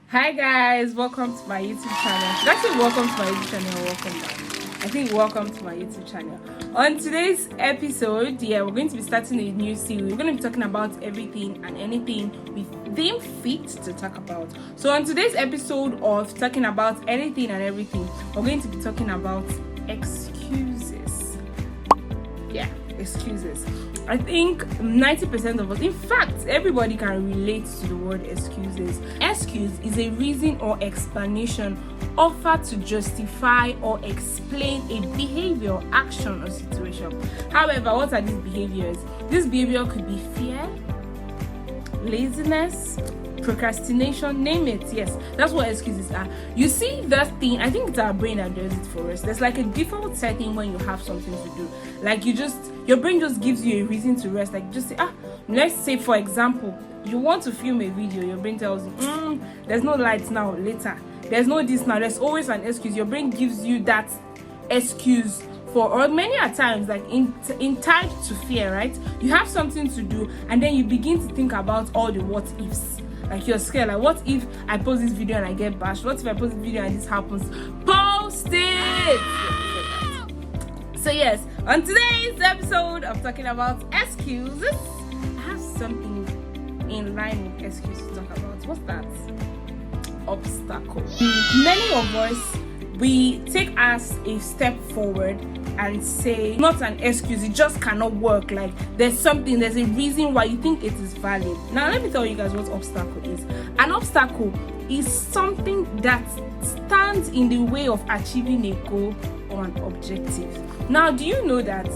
Hi guys, welcome to my YouTube channel. Should I say welcome to my YouTube channel or welcome back? I think welcome to my YouTube channel. On today's episode, we're going to be starting a new series. We're going to be talking about everything and anything we deem fit to talk about. So on today's episode of talking about anything and everything, we're going to be talking about excuses. Excuses. I think 90% of us, in fact, everybody can relate to the word excuses. Excuse is a reason or explanation offered to justify or explain a behavior, action, or situation. However, what are these behaviors? This behavior could be fear, laziness, procrastination, name it. Yes, that's what excuses are. You see that thing, I think it's our brain that does it for us. There's like a default setting when you have something to do. Like your brain just gives you a reason to rest. Like just say, let's say for example, you want to film a video, your brain tells you, there's no lights now, later. There's no this now, there's always an excuse. Your brain gives you that excuse or many a times, like in tied to fear, right? You have something to do and then you begin to think about all the what ifs. Like you're scared, like what if I post this video and I get bashed? What if I post this video and this happens? Post it! So yes, on today's episode of talking about excuses, I have something in line with excuses to talk about. What's that? Obstacle. Many of us, we take us a step forward and say, not an excuse, it just cannot work. Like there's a reason why you think it is valid. Now let me tell you guys what obstacle is. An obstacle is something that stands in the way of achieving a goal or an objective. Now, do you know that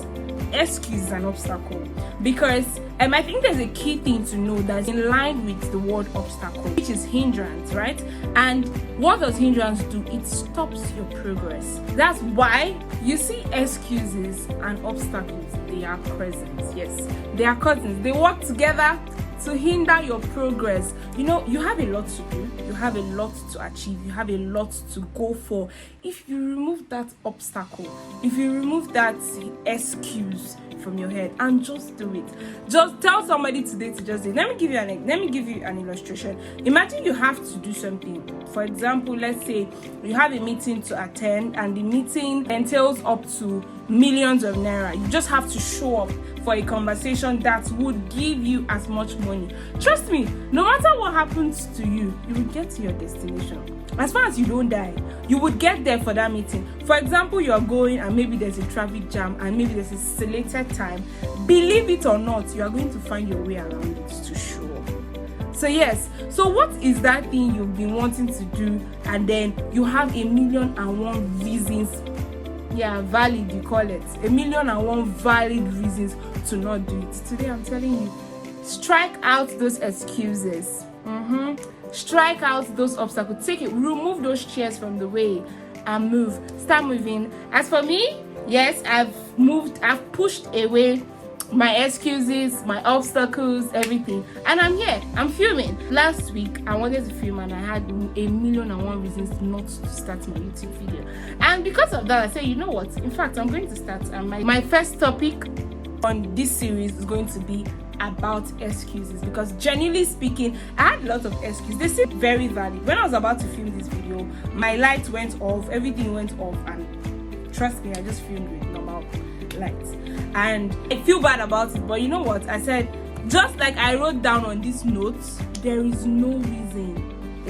excuse is an obstacle? Because I think there's a key thing to know that's in line with the word obstacle, which is hindrance, right? And what does hindrance do? It stops your progress. That's why you see excuses and obstacles, they are present. Yes, they are cousins. They work together to hinder your progress. You know, you have a lot to do, you have a lot to achieve, you have a lot to go for. If you remove that obstacle, if you remove that excuse from your head and just do it, just tell somebody today to just do it. Let me give you an illustration. Imagine you have to do something. For example, let's say you have a meeting to attend and the meeting entails up to millions of naira. You just have to show up for a conversation that would give you as much money. Trust me, no matter what happens to you, you will get to your destination. As far as you don't die, you would get there for that meeting. For example, you're going and maybe there's a traffic jam and maybe there's a selected time. Believe it or not, you are going to find your way around it to show up. So yes, so what is that thing you've been wanting to do and then you have 1,000,001 reasons, valid, you call it, 1,000,001 valid reasons to not do it? Today I'm telling you, strike out those excuses. Strike out those obstacles. Take it, remove those chairs from the way and move. Start moving. As for me, yes, I've pushed away my excuses, my obstacles, everything, and I'm here. I'm filming. Last week I wanted to film and I had 1,000,001 reasons not to start my YouTube video, and because of that I said, you know what, in fact I'm going to start, and my first topic on this series is going to be about excuses, because genuinely speaking, I had a lot of excuses. They seem very valid. When I was about to film this video, my light went off, everything went off, and trust me, I just filmed with normal lights and I feel bad about it. But you know what, I said, just like I wrote down on these notes, there is no reason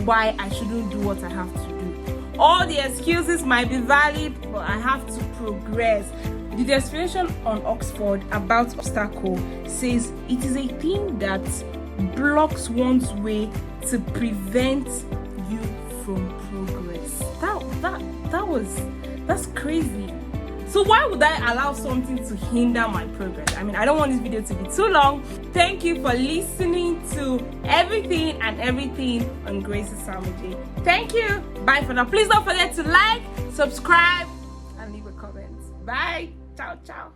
why I shouldn't do what I have to do. All the excuses might be valid, but I have to progress. The definition on Oxford about obstacle says it is a thing that blocks one's way to prevent you from progress. That's crazy. So why would I allow something to hinder my progress? I mean, I don't want this video to be too long. Thank you for listening to everything on Grace's Samuji. Thank you. Bye for now. Please don't forget to like, subscribe, and leave a comment. Bye. Ciao, ciao.